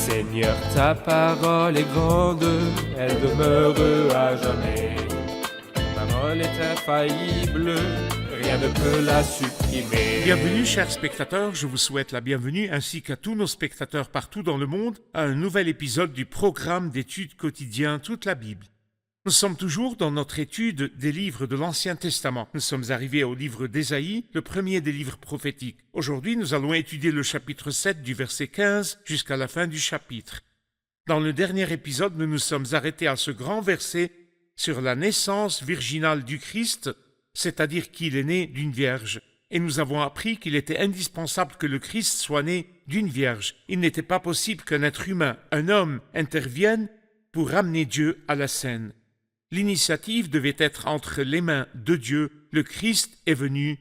Seigneur, ta parole est grande, elle demeure à jamais. Ta parole est infaillible, rien ne peut la supprimer. Bienvenue, chers spectateurs, je vous souhaite la bienvenue, ainsi qu'à tous nos spectateurs partout dans le monde, à un nouvel épisode du programme d'études quotidien Toute la Bible. Nous sommes toujours dans notre étude des livres de l'Ancien Testament. Nous sommes arrivés au livre d'Ésaïe, le premier des livres prophétiques. Aujourd'hui, nous allons étudier le chapitre 7 du verset 15 jusqu'à la fin du chapitre. Dans le dernier épisode, nous nous sommes arrêtés à ce grand verset sur la naissance virginale du Christ, c'est-à-dire qu'il est né d'une vierge. Et nous avons appris qu'il était indispensable que le Christ soit né d'une vierge. Il n'était pas possible qu'un être humain, un homme, intervienne pour ramener Dieu à la scène. L'initiative devait être entre les mains de Dieu. Le Christ est venu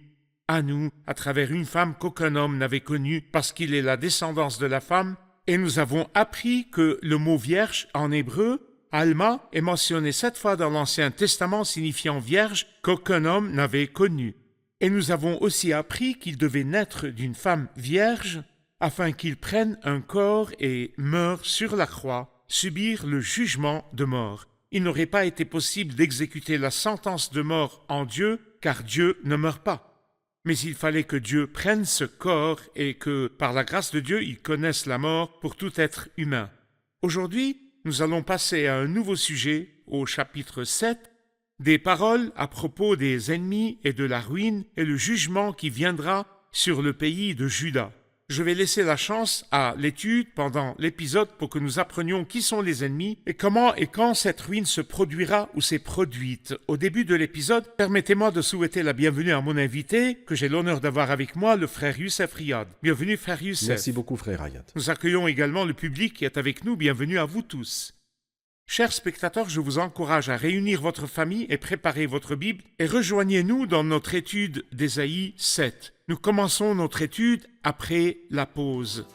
à nous à travers une femme qu'aucun homme n'avait connue parce qu'il est la descendance de la femme. Et nous avons appris que le mot vierge en hébreu, Alma, est mentionné 7 fois dans l'Ancien Testament signifiant vierge qu'aucun homme n'avait connue. Et nous avons aussi appris qu'il devait naître d'une femme vierge afin qu'il prenne un corps et meure sur la croix, subir le jugement de mort. Il n'aurait pas été possible d'exécuter la sentence de mort en Dieu, car Dieu ne meurt pas. Mais il fallait que Dieu prenne ce corps et que, par la grâce de Dieu, il connaisse la mort pour tout être humain. Aujourd'hui, nous allons passer à un nouveau sujet, au chapitre 7, des paroles à propos des ennemis et de la ruine et le jugement qui viendra sur le pays de Juda. Je vais laisser la chance à l'étude pendant l'épisode pour que nous apprenions qui sont les ennemis et comment et quand cette ruine se produira ou s'est produite. Au début de l'épisode, permettez-moi de souhaiter la bienvenue à mon invité, que j'ai l'honneur d'avoir avec moi, le frère Youssef Riyad. Bienvenue, frère Youssef. Merci beaucoup, frère Riyad. Nous accueillons également le public qui est avec nous. Bienvenue à vous tous. Chers spectateurs, je vous encourage à réunir votre famille et préparer votre Bible et rejoignez-nous dans notre étude d'Ésaïe 7. Nous commençons notre étude après la pause.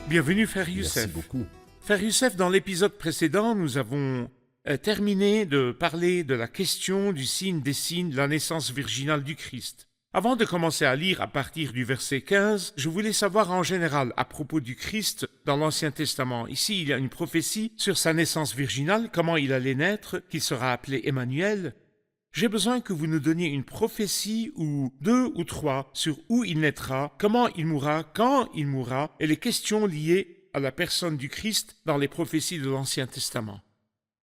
Bienvenue, frère Youssef. Merci beaucoup. Frère Youssef, dans l'épisode précédent, nous avons terminé de parler de la question du signe des signes de la naissance virginale du Christ. Avant de commencer à lire à partir du verset 15, je voulais savoir en général à propos du Christ dans l'Ancien Testament. Ici, il y a une prophétie sur sa naissance virginale, comment il allait naître, qu'il sera appelé Emmanuel. J'ai besoin que vous nous donniez une prophétie ou 2 ou 3 sur où il naîtra, comment il mourra, quand il mourra et les questions liées à la personne du Christ dans les prophéties de l'Ancien Testament.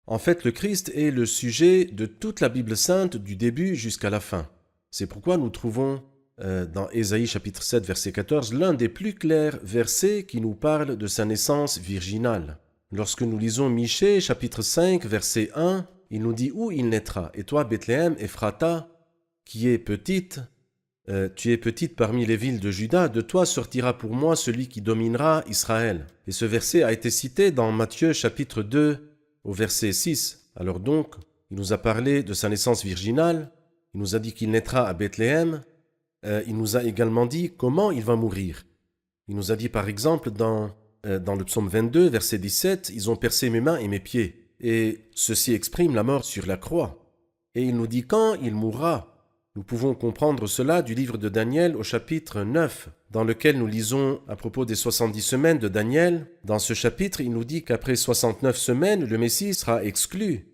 En fait, le Christ est le sujet de toute la Bible sainte du début jusqu'à la fin. C'est pourquoi nous trouvons dans Ésaïe chapitre 7 verset 14 l'un des plus clairs versets qui nous parle de sa naissance virginale. Lorsque nous lisons Michée chapitre 5 verset 1, il nous dit où il naîtra. Et toi, Bethléem, Ephrata, qui est petite, tu es petite parmi les villes de Juda, de toi sortira pour moi celui qui dominera Israël. Et ce verset a été cité dans Matthieu chapitre 2 au verset 6. Alors donc, il nous a parlé de sa naissance virginale, il nous a dit qu'il naîtra à Bethléem, il nous a également dit comment il va mourir. Il nous a dit par exemple dans le psaume 22, verset 17, « Ils ont percé mes mains et mes pieds ». Et ceci exprime la mort sur la croix. Et il nous dit quand il mourra. Nous pouvons comprendre cela du livre de Daniel au chapitre 9, dans lequel nous lisons à propos des 70 semaines de Daniel. Dans ce chapitre, il nous dit qu'après 69 semaines, le Messie sera exclu.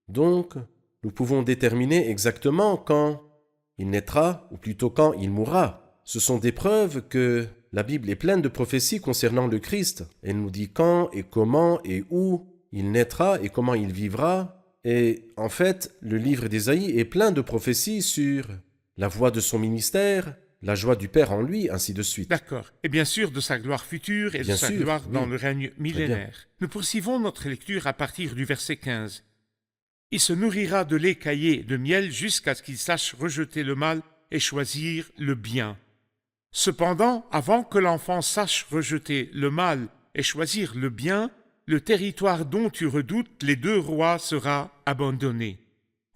Donc, nous pouvons déterminer exactement quand il naîtra, ou plutôt quand il mourra. Ce sont des preuves que la Bible est pleine de prophéties concernant le Christ. Elle nous dit quand et comment et où il naîtra et comment il vivra. Et en fait, le livre d'Ésaïe est plein de prophéties sur la voie de son ministère, la joie du Père en lui, ainsi de suite. D'accord. Et bien sûr de sa gloire future et Bien de sa sûr, gloire dans oui. le règne millénaire. Nous poursuivons notre lecture à partir du verset 15. « Il se nourrira de lait caillé de miel jusqu'à ce qu'il sache rejeter le mal et choisir le bien. Cependant, avant que l'enfant sache rejeter le mal et choisir le bien, le territoire dont tu redoutes les 2 rois sera abandonné. »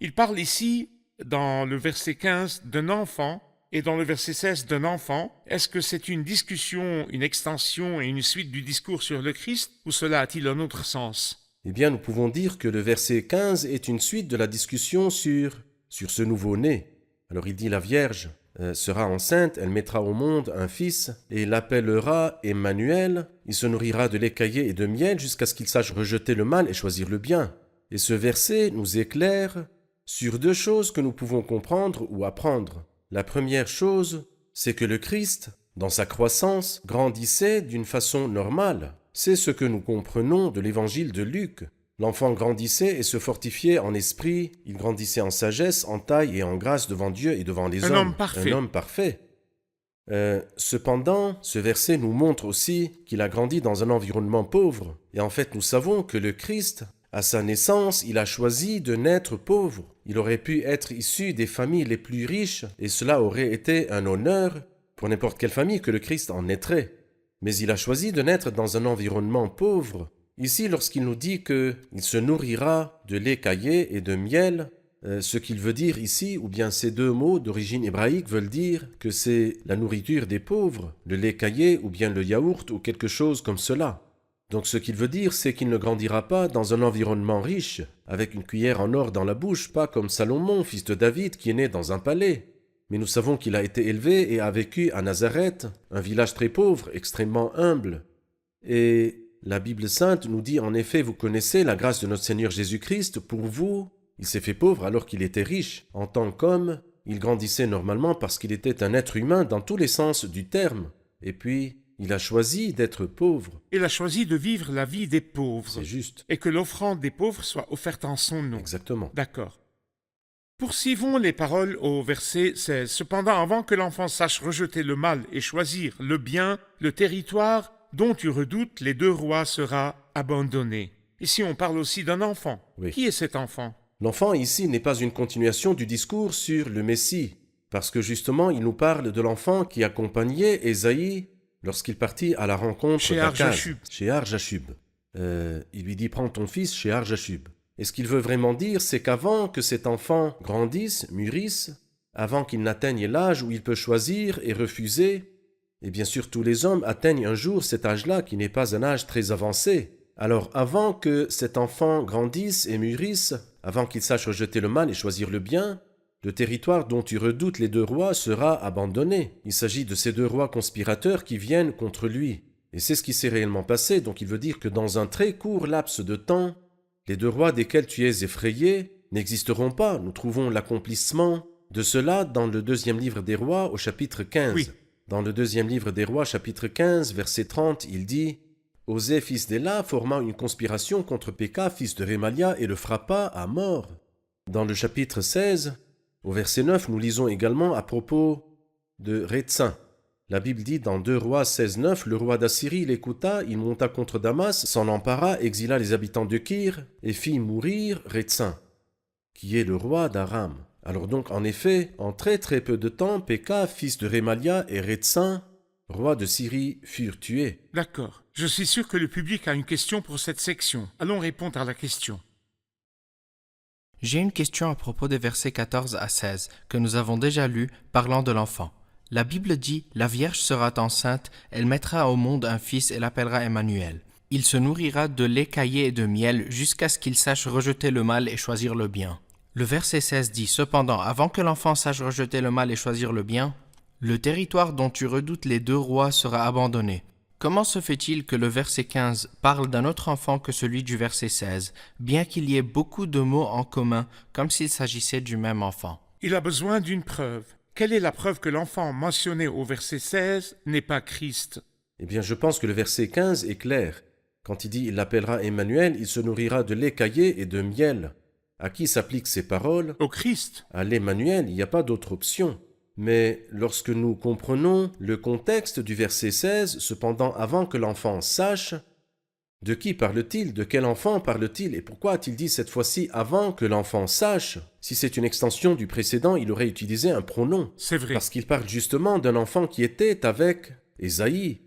Il parle ici dans le verset 15 d'un enfant et dans le verset 16 d'un enfant, est-ce que c'est une discussion, une extension et une suite du discours sur le Christ, ou cela a-t-il un autre sens? Eh bien, nous pouvons dire que le verset 15 est une suite de la discussion sur ce nouveau-né. Alors il dit la Vierge sera enceinte, elle mettra au monde un fils et l'appellera Emmanuel. Il se nourrira de lait caillé et de miel jusqu'à ce qu'il sache rejeter le mal et choisir le bien. Et ce verset nous éclaire sur deux choses que nous pouvons comprendre ou apprendre. La première chose, c'est que le Christ, dans sa croissance, grandissait d'une façon normale. C'est ce que nous comprenons de l'évangile de Luc. L'enfant grandissait et se fortifiait en esprit, il grandissait en sagesse, en taille et en grâce devant Dieu et devant les hommes. Un homme parfait. Un homme parfait. Cependant, ce verset nous montre aussi qu'il a grandi dans un environnement pauvre. Et en fait, nous savons que le Christ, à sa naissance, il a choisi de naître pauvre. Il aurait pu être issu des familles les plus riches, et cela aurait été un honneur pour n'importe quelle famille que le Christ en naîtrait. Mais il a choisi de naître dans un environnement pauvre. Ici, lorsqu'il nous dit qu'il se nourrira de lait caillé et de miel, ce qu'il veut dire ici, ou bien ces deux mots d'origine hébraïque veulent dire que c'est la nourriture des pauvres, le lait caillé ou bien le yaourt ou quelque chose comme cela. Donc ce qu'il veut dire, c'est qu'il ne grandira pas dans un environnement riche, avec une cuillère en or dans la bouche, pas comme Salomon, fils de David, qui est né dans un palais. Mais nous savons qu'il a été élevé et a vécu à Nazareth, un village très pauvre, extrêmement humble. Et la Bible sainte nous dit en effet, vous connaissez la grâce de notre Seigneur Jésus-Christ, pour vous, il s'est fait pauvre alors qu'il était riche. En tant qu'homme, il grandissait normalement parce qu'il était un être humain dans tous les sens du terme. Et puis, il a choisi d'être pauvre. Il a choisi de vivre la vie des pauvres. C'est juste. Et que l'offrande des pauvres soit offerte en son nom. Exactement. D'accord. Poursuivons les paroles au verset 16. Cependant, avant que l'enfant sache rejeter le mal et choisir le bien, le territoire dont tu redoutes les deux rois sera abandonné. Ici, on parle aussi d'un enfant. Oui. Qui est cet enfant? L'enfant ici n'est pas une continuation du discours sur le Messie, parce que justement, il nous parle de l'enfant qui accompagnait Ésaïe lorsqu'il partit à la rencontre Chez d'Akaz, Arjashub. chez Arjashub. Il lui dit « Prends ton fils chez Arjashub ». Et ce qu'il veut vraiment dire, c'est qu'avant que cet enfant grandisse, mûrisse, avant qu'il n'atteigne l'âge où il peut choisir et refuser, et bien sûr tous les hommes atteignent un jour cet âge-là qui n'est pas un âge très avancé. Alors avant que cet enfant grandisse et mûrisse, avant qu'il sache rejeter le mal et choisir le bien, le territoire dont tu redoutes les deux rois sera abandonné. Il s'agit de ces deux rois conspirateurs qui viennent contre lui. Et c'est ce qui s'est réellement passé, donc il veut dire que dans un très court laps de temps, les deux rois desquels tu es effrayé n'existeront pas. Nous trouvons l'accomplissement de cela dans le deuxième livre des rois au chapitre 15. Oui. Dans le deuxième livre des rois, chapitre 15, verset 30, il dit « Osée, fils d'Éla, forma une conspiration contre Péka, fils de Rémalia, et le frappa à mort. » Dans le chapitre 16, au verset 9, nous lisons également à propos de Rétsin. La Bible dit dans 2 Rois 16, 9, « Le roi d'Assyrie l'écouta, il monta contre Damas, s'en empara, exila les habitants de Kir, et fit mourir Rétsin, qui est le roi d'Aram. » Alors donc, en effet, en très peu de temps, Péka, fils de Rémalia, et Rétsin, roi de Syrie, furent tués. D'accord. Je suis sûr que le public a une question pour cette section. Allons répondre à la question. J'ai une question à propos des versets 14 à 16 que nous avons déjà lus parlant de l'enfant. La Bible dit « La Vierge sera enceinte, elle mettra au monde un fils et l'appellera Emmanuel. Il se nourrira de lait caillé et de miel jusqu'à ce qu'il sache rejeter le mal et choisir le bien. » Le verset 16 dit « Cependant, avant que l'enfant sache rejeter le mal et choisir le bien, le territoire dont tu redoutes les deux rois sera abandonné. » Comment se fait-il que le verset 15 parle d'un autre enfant que celui du verset 16, bien qu'il y ait beaucoup de mots en commun, comme s'il s'agissait du même enfant? Il a besoin d'une preuve. Quelle est la preuve que l'enfant mentionné au verset 16 n'est pas Christ? Eh bien, je pense que le verset 15 est clair. Quand il dit « Il l'appellera Emmanuel, il se nourrira de lait caillé et de miel ». À qui s'appliquent ces paroles? Au Christ. À l'Emmanuel, il n'y a pas d'autre option. Mais lorsque nous comprenons le contexte du verset 16, cependant avant que l'enfant sache, de qui parle-t-il? De quel enfant parle-t-il? Et pourquoi a-t-il dit cette fois-ci avant que l'enfant sache? Si c'est une extension du précédent, il aurait utilisé un pronom. C'est vrai. Parce qu'il parle justement d'un enfant qui était avec Ésaïe.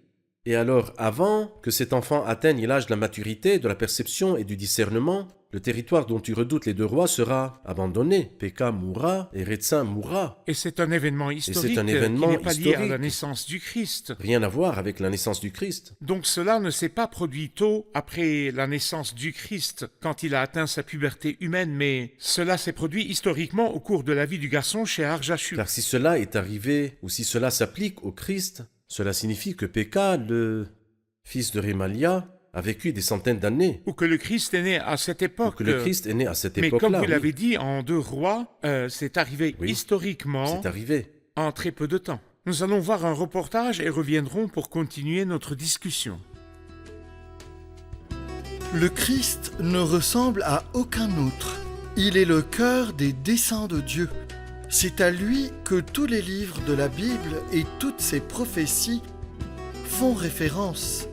Et alors, avant que cet enfant atteigne l'âge de la maturité, de la perception et du discernement, le territoire dont tu redoutes les deux rois sera abandonné. Péka mourra et Rétsin mourra. Et c'est un événement historique un événement qui n'est pas lié à la historique. naissance du Christ. Rien à voir avec la naissance du Christ. Donc cela ne s'est pas produit tôt après la naissance du Christ, quand il a atteint sa puberté humaine, mais cela s'est produit historiquement au cours de la vie du garçon chez Arjashur. Car si cela est arrivé, ou si cela s'applique au Christ, cela signifie que Péka, le fils de Rémalia, a vécu des centaines d'années. Ou que le Christ est né à cette Ou époque. que le Christ est né à cette Mais époque-là. comme vous oui. l'avez dit en 2 Rois, c'est arrivé Oui. historiquement C'est arrivé. en très peu de temps. Nous allons voir un reportage et reviendrons pour continuer notre discussion. Le Christ ne ressemble à aucun autre. Il est le cœur des desseins de Dieu. C'est à lui que tous les livres de la Bible et toutes ses prophéties font référence.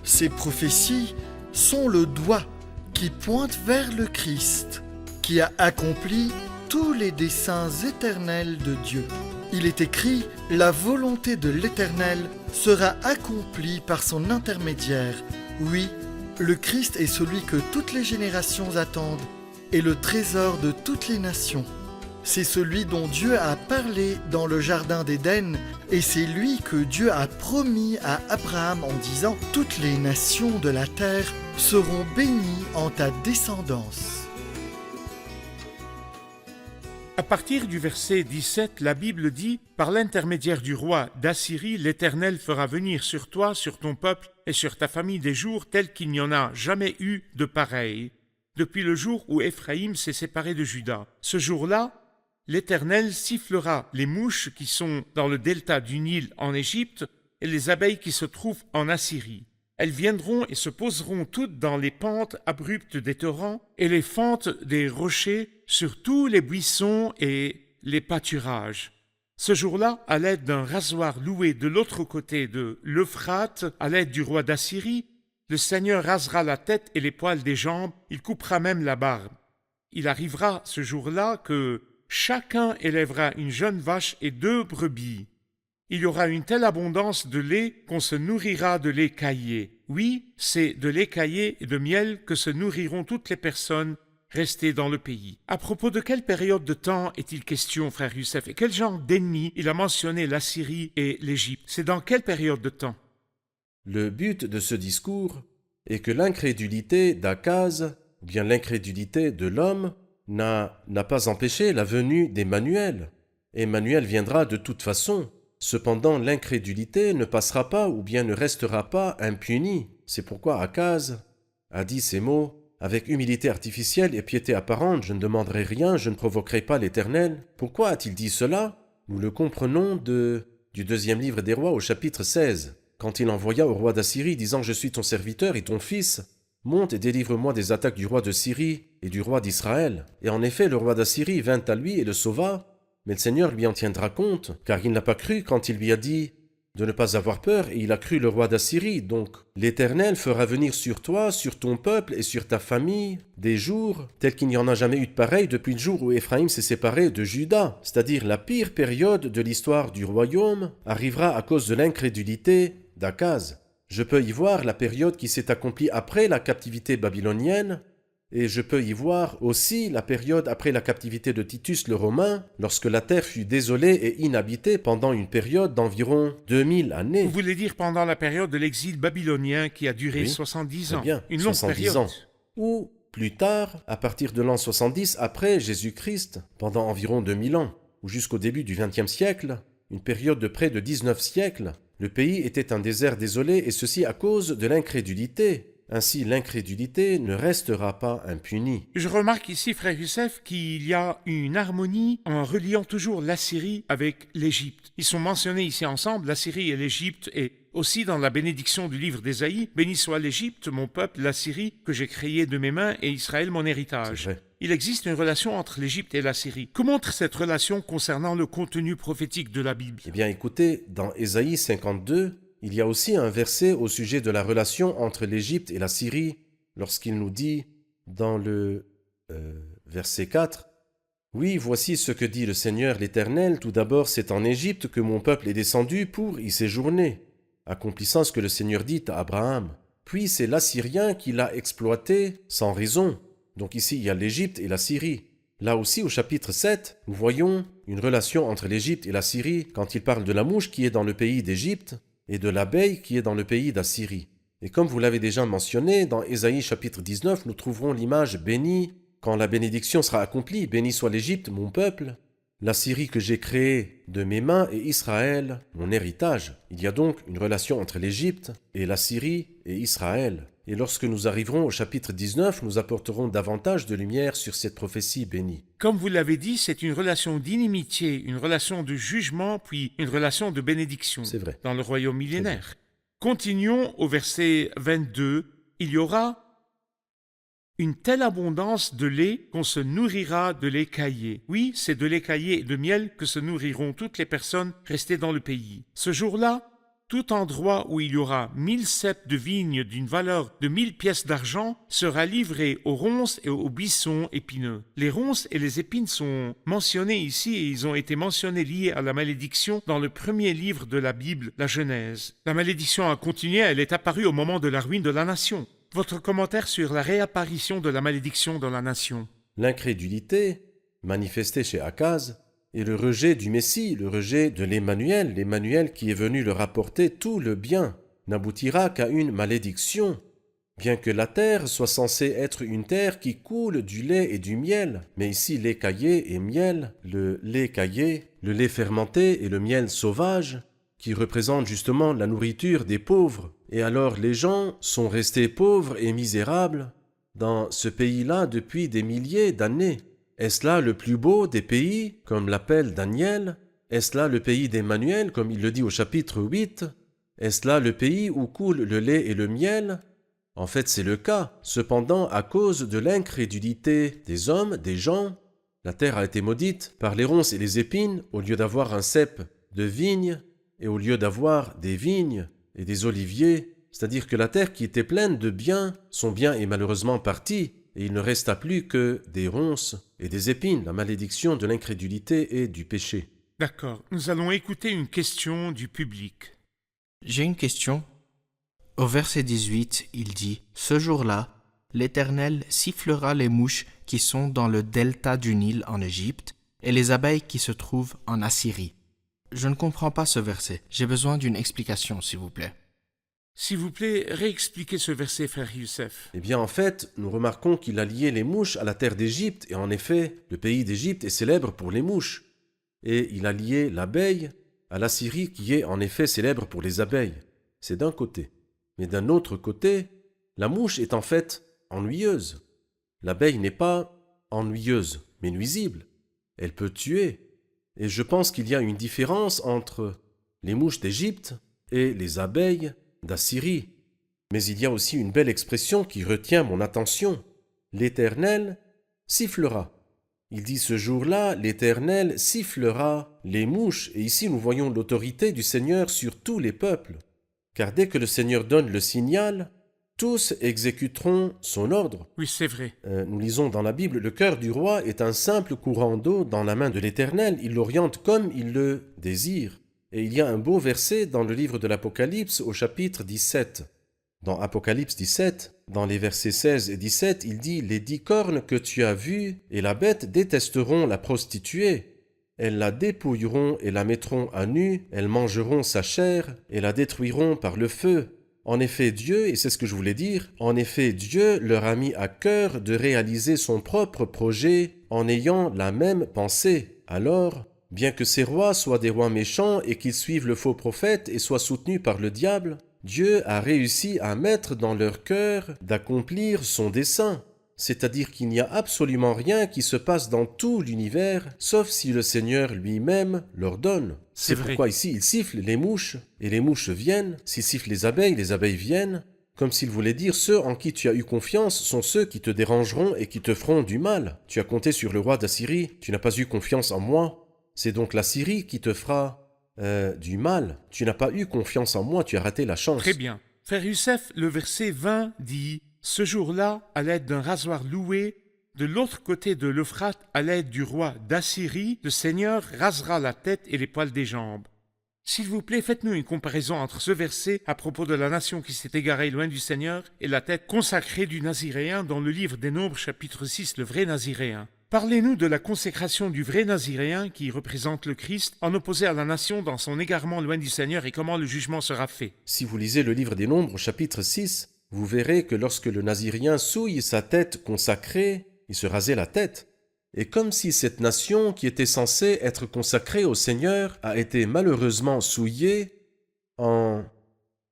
Ces prophéties sont le doigt qui pointe vers le Christ, qui a accompli tous les desseins éternels de Dieu. Il est écrit « La volonté de l'Éternel sera accomplie par son intermédiaire. Oui, le Christ est celui que toutes les générations attendent et le trésor de toutes les nations. C'est celui dont Dieu a parlé dans le jardin d'Éden et c'est lui que Dieu a promis à Abraham en disant « Toutes les nations de la terre seront bénies en ta descendance. » À partir du verset 17, la Bible dit « Par l'intermédiaire du roi d'Assyrie, l'Éternel fera venir sur toi, sur ton peuple et sur ta famille des jours tels qu'il n'y en a jamais eu de pareils, depuis le jour où Éphraïm s'est séparé de Juda. Ce jour-là, l'Éternel sifflera les mouches qui sont dans le delta du Nil en Égypte et les abeilles qui se trouvent en Assyrie. Elles viendront et se poseront toutes dans les pentes abruptes des torrents et les fentes des rochers sur tous les buissons et les pâturages. Ce jour-là, à l'aide d'un rasoir loué de l'autre côté de l'Euphrate, à l'aide du roi d'Assyrie, le Seigneur rasera la tête et les poils des jambes, il coupera même la barbe. Il arrivera ce jour-là que chacun élèvera une jeune vache et 2 brebis. Il y aura une telle abondance de lait qu'on se nourrira de lait caillé. Oui, c'est de lait caillé et de miel que se nourriront toutes les personnes restées dans le pays. À propos de quelle période de temps est-il question, frère Youssef, et quel genre d'ennemis il a mentionné l'Assyrie et l'Égypte? C'est dans quelle période de temps? Le but de ce discours est que l'incrédulité d'Akaz, ou bien l'incrédulité de l'homme, n'a pas empêché la venue d'Emmanuel. Emmanuel viendra de toute façon. Cependant, l'incrédulité ne passera pas ou bien ne restera pas impunie. C'est pourquoi Akaz a dit ces mots « Avec humilité artificielle et piété apparente, je ne demanderai rien, je ne provoquerai pas l'Éternel. » Pourquoi a-t-il dit cela? Nous le comprenons du 2e livre des rois au chapitre 16, quand il envoya au roi d'Assyrie disant « Je suis ton serviteur et ton fils. Monte et délivre-moi des attaques du roi de Syrie et du roi d'Israël. » Et en effet, le roi d'Assyrie vint à lui et le sauva. Mais le Seigneur lui en tiendra compte, car il n'a pas cru quand il lui a dit de ne pas avoir peur, et il a cru le roi d'Assyrie. Donc, l'Éternel fera venir sur toi, sur ton peuple et sur ta famille des jours tels qu'il n'y en a jamais eu de pareil depuis le jour où Éphraïm s'est séparé de Juda. C'est-à-dire la pire période de l'histoire du royaume arrivera à cause de l'incrédulité d'Akaz. Je peux y voir la période qui s'est accomplie après la captivité babylonienne, et je peux y voir aussi la période après la captivité de Titus le Romain, lorsque la terre fut désolée et inhabitée pendant une période d'environ 2000 années. Vous voulez dire pendant la période de l'exil babylonien qui a duré Oui, 70 très ans, bien, une longue 70 période. ans. Ou plus tard, à partir de l'an 70 après Jésus-Christ, pendant environ 2000 ans, ou jusqu'au début du XXe siècle, une période de près de 19 siècles, le pays était un désert désolé et ceci à cause de l'incrédulité. Ainsi, l'incrédulité ne restera pas impunie. Je remarque ici, frère Youssef, qu'il y a une harmonie en reliant toujours l'Assyrie avec l'Égypte. Ils sont mentionnés ici ensemble, l'Assyrie et l'Égypte, et aussi dans la bénédiction du livre d'Ésaïe, « Béni soit l'Égypte, mon peuple, l'Assyrie, que j'ai créé de mes mains, et Israël, mon héritage. » C'est vrai. Il existe une relation entre l'Égypte et l'Assyrie. Que montre cette relation concernant le contenu prophétique de la Bible? Eh bien, écoutez, dans Ésaïe 52, il y a aussi un verset au sujet de la relation entre l'Égypte et la Syrie, lorsqu'il nous dit, dans le verset 4, « Oui, voici ce que dit le Seigneur l'Éternel, tout d'abord c'est en Égypte que mon peuple est descendu pour y séjourner, accomplissant ce que le Seigneur dit à Abraham. Puis c'est l'Assyrien qui l'a exploité sans raison. Donc ici, il y a l'Égypte et la Syrie. Là aussi, au chapitre 7, nous voyons une relation entre l'Égypte et la Syrie quand il parle de la mouche qui est dans le pays d'Égypte et de l'abeille qui est dans le pays d'Assyrie. Et comme vous l'avez déjà mentionné, dans Ésaïe chapitre 19, nous trouverons l'image bénie quand la bénédiction sera accomplie. Béni soit l'Égypte, mon peuple, la Syrie que j'ai créée de mes mains et Israël, mon héritage. Il y a donc une relation entre l'Égypte et la Syrie et Israël. Et lorsque nous arriverons au chapitre 19, nous apporterons davantage de lumière sur cette prophétie bénie. Comme vous l'avez dit, c'est une relation d'inimitié, une relation de jugement, puis une relation de bénédiction C'est vrai. dans le royaume millénaire. Continuons au verset 22. Il y aura une telle abondance de lait qu'on se nourrira de lait caillé. Oui, c'est de lait caillé et de miel que se nourriront toutes les personnes restées dans le pays. Ce jour-là, tout endroit où il y aura 1000 ceps de vignes d'une valeur de 1000 pièces d'argent sera livré aux ronces et aux buissons épineux. Les ronces et les épines sont mentionnés ici et ils ont été mentionnés liés à la malédiction dans le premier livre de la Bible, la Genèse. La malédiction a continué, elle est apparue au moment de la ruine de la nation. Votre commentaire sur la réapparition de la malédiction dans la nation? L'incrédulité manifestée chez Akaz et le rejet du Messie, le rejet de l'Emmanuel qui est venu leur apporter tout le bien, n'aboutira qu'à une malédiction. Bien que la terre soit censée être une terre qui coule du lait et du miel, mais ici lait caillé et miel, le lait caillé, le lait fermenté et le miel sauvage, qui représentent justement la nourriture des pauvres. Et alors les gens sont restés pauvres et misérables dans ce pays-là depuis des milliers d'années. Est-ce là le plus beau des pays, comme l'appelle Daniel? Est-ce là le pays d'Emmanuel, comme il le dit au chapitre 8? Est-ce là le pays où coule le lait et le miel? En fait, c'est le cas. Cependant, à cause de l'incrédulité des hommes, des gens, la terre a été maudite par les ronces et les épines, au lieu d'avoir un cep de vigne, et au lieu d'avoir des vignes et des oliviers, c'est-à-dire que la terre qui était pleine de biens, son bien est malheureusement parti, et il ne resta plus que des ronces et des épines, la malédiction de l'incrédulité et du péché. D'accord, nous allons écouter une question du public. J'ai une question. Au verset 18, il dit « Ce jour-là, l'Éternel sifflera les mouches qui sont dans le delta du Nil en Égypte et les abeilles qui se trouvent en Assyrie. » Je ne comprends pas ce verset. J'ai besoin d'une explication, s'il vous plaît. S'il vous plaît, réexpliquez ce verset, frère Youssef. Eh bien, en fait, nous remarquons qu'il a lié les mouches à la terre d'Égypte, et en effet, le pays d'Égypte est célèbre pour les mouches. Et il a lié l'abeille à la Syrie, qui est en effet célèbre pour les abeilles. C'est d'un côté. Mais d'un autre côté, la mouche est en fait ennuyeuse. L'abeille n'est pas ennuyeuse, mais nuisible. Elle peut tuer. Et je pense qu'il y a une différence entre les mouches d'Égypte et les abeilles d'Assyrie. Mais il y a aussi une belle expression qui retient mon attention. L'Éternel sifflera. Il dit ce jour-là, l'Éternel sifflera les mouches. Et ici nous voyons l'autorité du Seigneur sur tous les peuples. Car dès que le Seigneur donne le signal, tous exécuteront son ordre. Oui, c'est vrai. Nous lisons dans la Bible, le cœur du roi est un simple courant d'eau dans la main de l'Éternel. Il l'oriente comme il le désire. Et il y a un beau verset dans le livre de l'Apocalypse au chapitre 17. Dans Apocalypse 17, dans les versets 16 et 17, il dit « Les 10 cornes que tu as vues et la bête détesteront la prostituée. Elles la dépouilleront et la mettront à nu, elles mangeront sa chair et la détruiront par le feu. » En effet, Dieu, et c'est ce que je voulais dire, en effet, Dieu leur a mis à cœur de réaliser son propre projet en ayant la même pensée. Alors, bien que ces rois soient des rois méchants et qu'ils suivent le faux prophète et soient soutenus par le diable, Dieu a réussi à mettre dans leur cœur d'accomplir son dessein. C'est-à-dire qu'il n'y a absolument rien qui se passe dans tout l'univers, sauf si le Seigneur lui-même l'ordonne. C'est vrai. pourquoi ici il siffle les mouches, et les mouches viennent. S'il siffle les abeilles viennent. Comme s'il voulait dire, ceux en qui tu as eu confiance sont ceux qui te dérangeront et qui te feront du mal. Tu as compté sur le roi d'Assyrie, tu n'as pas eu confiance en moi. C'est donc la Syrie qui te fera du mal. Tu n'as pas eu confiance en moi, tu as raté la chance. Très bien. Frère Youssef, le verset 20 dit « Ce jour-là, à l'aide d'un rasoir loué, de l'autre côté de l'Euphrate, à l'aide du roi d'Assyrie, le Seigneur rasera la tête et les poils des jambes. » S'il vous plaît, faites-nous une comparaison entre ce verset à propos de la nation qui s'est égarée loin du Seigneur et la tête consacrée du Naziréen dans le livre des Nombres, chapitre 6, le vrai Naziréen. Parlez-nous de la consécration du vrai Naziréen qui représente le Christ en opposé à la nation dans son égarement loin du Seigneur et comment le jugement sera fait. Si vous lisez le livre des Nombres, chapitre 6, vous verrez que lorsque le Nazirien souille sa tête consacrée, il se rasait la tête. Et comme si cette nation qui était censée être consacrée au Seigneur a été malheureusement souillée en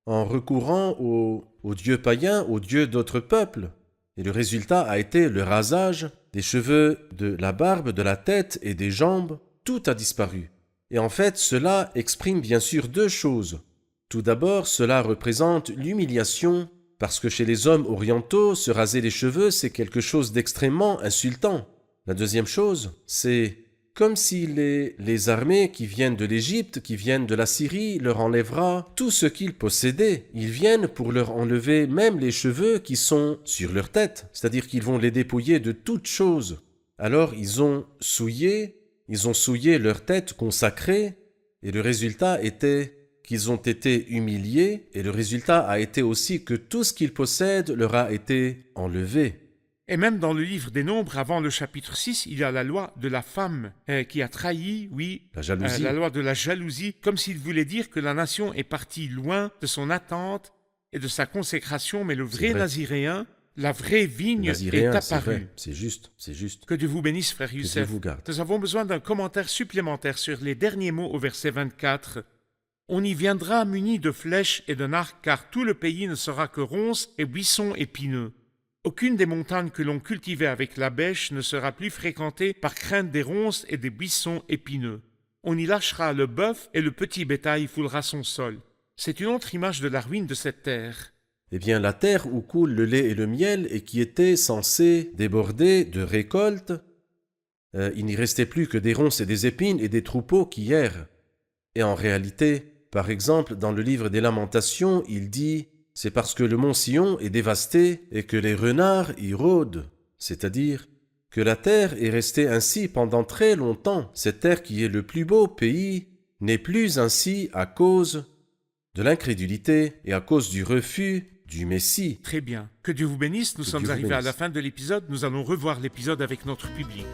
recourant aux dieux païens, aux dieux d'autres peuples. Et le résultat a été le rasage des cheveux, de la barbe, de la tête et des jambes. Tout a disparu. Et en fait, cela exprime bien sûr deux choses. Tout d'abord, cela représente l'humiliation, parce que chez les hommes orientaux, se raser les cheveux, c'est quelque chose d'extrêmement insultant. La deuxième chose, c'est comme si les armées qui viennent de l'Égypte, qui viennent de la Syrie, leur enlèvera tout ce qu'ils possédaient. Ils viennent pour leur enlever même les cheveux qui sont sur leur tête, c'est-à-dire qu'ils vont les dépouiller de toutes choses. Alors ils ont souillé leur tête consacrée, et le résultat était qu'ils ont été humiliés, et le résultat a été aussi que tout ce qu'ils possèdent leur a été enlevé. Et même dans le livre des Nombres, avant le chapitre 6, il y a la loi de la femme qui a trahi, La jalousie. la loi de la jalousie, comme s'il voulait dire que la nation est partie loin de son attente et de sa consécration, mais le vrai Naziréen, la vraie vigne Naziréen, est c'est apparue. vrai, c'est juste. Que Dieu vous bénisse, frère Dieu Youssef. vous garde. Nous avons besoin d'un commentaire supplémentaire sur les derniers mots au verset 24. On y viendra muni de flèches et d'un arc, car tout le pays ne sera que ronces et buissons épineux. Aucune des montagnes que l'on cultivait avec la bêche ne sera plus fréquentée par crainte des ronces et des buissons épineux. On y lâchera le bœuf et le petit bétail foulera son sol. C'est une autre image de la ruine de cette terre. Eh bien, la terre où coule le lait et le miel et qui était censée déborder de récoltes, il n'y restait plus que des ronces et des épines et des troupeaux qui errent. Et en réalité, par exemple, dans le livre des Lamentations, il dit « C'est parce que le mont Sion est dévasté et que les renards y rôdent », c'est-à-dire que la terre est restée ainsi pendant très longtemps. Cette terre qui est le plus beau pays n'est plus ainsi à cause de l'incrédulité et à cause du refus du Messie. Très bien. Que Dieu vous bénisse. Nous sommes Dieu vous arrivés à la bénisse. fin de l'épisode. Nous allons revoir l'épisode avec notre public.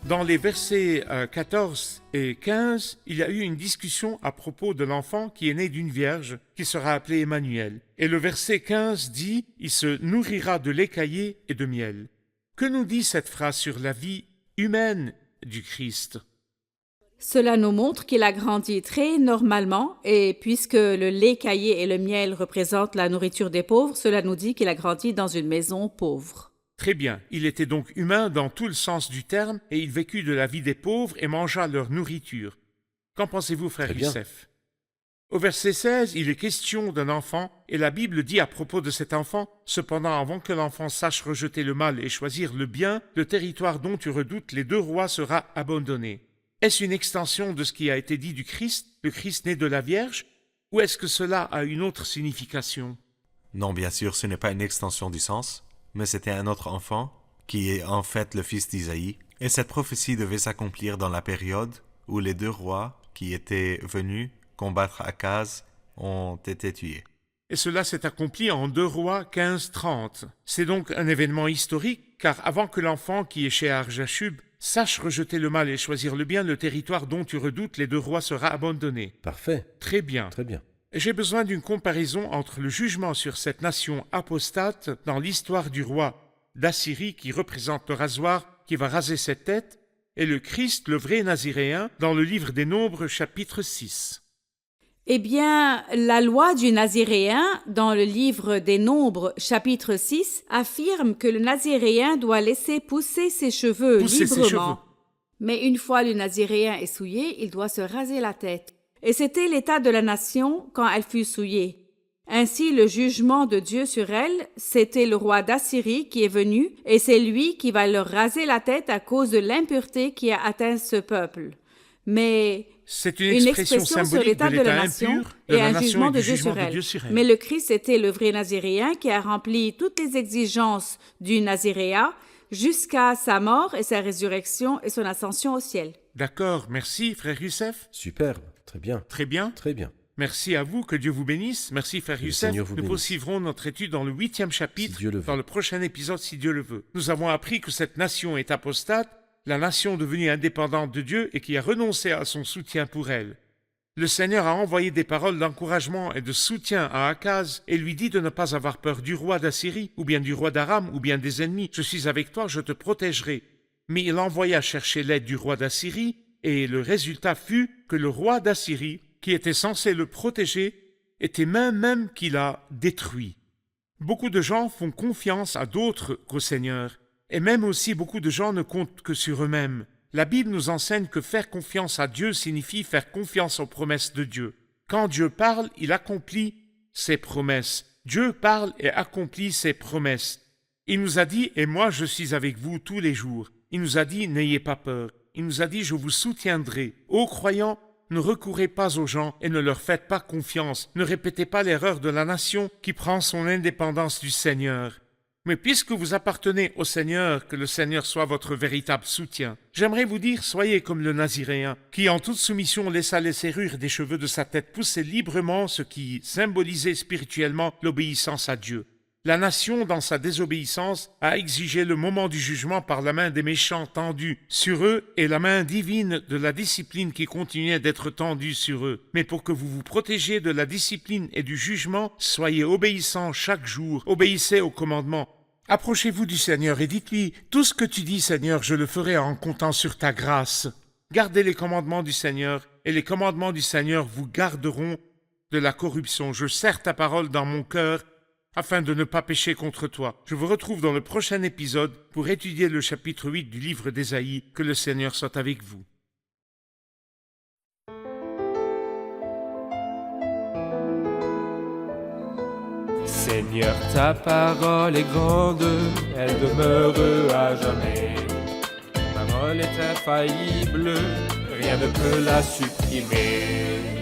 Dans les versets 14 et 15, il y a eu une discussion à propos de l'enfant qui est né d'une vierge, qui sera appelé Emmanuel. Et le verset 15 dit « Il se nourrira de lait caillé et de miel ». Que nous dit cette phrase sur la vie humaine du Christ ? Cela nous montre qu'il a grandi très normalement et puisque le lait caillé et le miel représentent la nourriture des pauvres, cela nous dit qu'il a grandi dans une maison pauvre. Très bien, il était donc humain dans tout le sens du terme et il vécut de la vie des pauvres et mangea leur nourriture. Qu'en pensez-vous, frère Très bien. Youssef ? Au verset 16, il est question d'un enfant et la Bible dit à propos de cet enfant « Cependant, avant que l'enfant sache rejeter le mal et choisir le bien, le territoire dont tu redoutes les 2 rois sera abandonné. » Est-ce une extension de ce qui a été dit du Christ, le Christ né de la Vierge, ou est-ce que cela a une autre signification ? Non, bien sûr, ce n'est pas une extension du sens, mais c'était un autre enfant, qui est en fait le fils d'Isaïe, et cette prophétie devait s'accomplir dans la période où les 2 rois qui étaient venus combattre Akaz ont été tués. Et cela s'est accompli en 2 Rois 15-30. C'est donc un événement historique, car avant que l'enfant qui est chez Arjashub sache rejeter le mal et choisir le bien, le territoire dont tu redoutes les 2 rois sera abandonné. Parfait, Très bien. très bien. J'ai besoin d'une comparaison entre le jugement sur cette nation apostate dans l'histoire du roi d'Assyrie qui représente le rasoir qui va raser cette tête et le Christ, le vrai Naziréen, dans le livre des Nombres, chapitre 6. Eh bien, la loi du Naziréen, dans le livre des Nombres, chapitre 6, affirme que le Naziréen doit laisser pousser ses cheveux Pousser ses librement. cheveux. Mais une fois le Naziréen est souillé, il doit se raser la tête. Et c'était l'état de la nation quand elle fut souillée. Ainsi, le jugement de Dieu sur elle, c'était le roi d'Assyrie qui est venu, et c'est lui qui va leur raser la tête à cause de l'impureté qui a atteint ce peuple. Mais C'est une expression sur symbolique l'état de la nation impur de et la un nation jugement et de du Dieu jugement sur de elle. Dieu sur elle. Mais le Christ était le vrai Naziréen qui a rempli toutes les exigences du Naziréat jusqu'à sa mort et sa résurrection et son ascension au ciel. D'accord, merci frère Youssef. Superbe, très bien, Très bien. très bien. Merci à vous, que Dieu vous bénisse. Merci frère Que le Youssef. Seigneur vous Nous bénisse. poursuivrons notre étude dans le 8e chapitre, Si Dieu le veut. dans le prochain épisode si Dieu le veut. Nous avons appris que cette nation est apostate, la nation devenue indépendante de Dieu et qui a renoncé à son soutien pour elle. Le Seigneur a envoyé des paroles d'encouragement et de soutien à Akaz et lui dit de ne pas avoir peur du roi d'Assyrie, ou bien du roi d'Aram, ou bien des ennemis. Je suis avec toi, je te protégerai. Mais il envoya chercher l'aide du roi d'Assyrie, et le résultat fut que le roi d'Assyrie, qui était censé le protéger, était même qu'il a détruit. Beaucoup de gens font confiance à d'autres qu'au Seigneur, et même aussi beaucoup de gens ne comptent que sur eux-mêmes. La Bible nous enseigne que faire confiance à Dieu signifie faire confiance aux promesses de Dieu. Quand Dieu parle, il accomplit ses promesses. Dieu parle et accomplit ses promesses. Il nous a dit « Et moi je suis avec vous tous les jours ». Il nous a dit « N'ayez pas peur ». Il nous a dit « Je vous soutiendrai ». Ô croyants, ne recourez pas aux gens et ne leur faites pas confiance. Ne répétez pas l'erreur de la nation qui prend son indépendance du Seigneur. Mais puisque vous appartenez au Seigneur, que le Seigneur soit votre véritable soutien. J'aimerais vous dire, soyez comme le Naziréen, qui en toute soumission laissa les serrures des cheveux de sa tête pousser librement, ce qui symbolisait spirituellement l'obéissance à Dieu. La nation, dans sa désobéissance, a exigé le moment du jugement par la main des méchants tendue sur eux et la main divine de la discipline qui continuait d'être tendue sur eux. Mais pour que vous vous protégiez de la discipline et du jugement, soyez obéissants chaque jour, obéissez aux commandements. Approchez-vous du Seigneur et dites-lui « Tout ce que tu dis, Seigneur, je le ferai en comptant sur ta grâce. » Gardez les commandements du Seigneur, et les commandements du Seigneur vous garderont de la corruption. Je serre ta parole dans mon cœur, afin de ne pas pécher contre toi. Je vous retrouve dans le prochain épisode pour étudier le chapitre 8 du livre d'Ésaïe. Que le Seigneur soit avec vous. Seigneur, ta parole est grande, elle demeure à jamais. Ta parole est infaillible, rien ne peut la supprimer.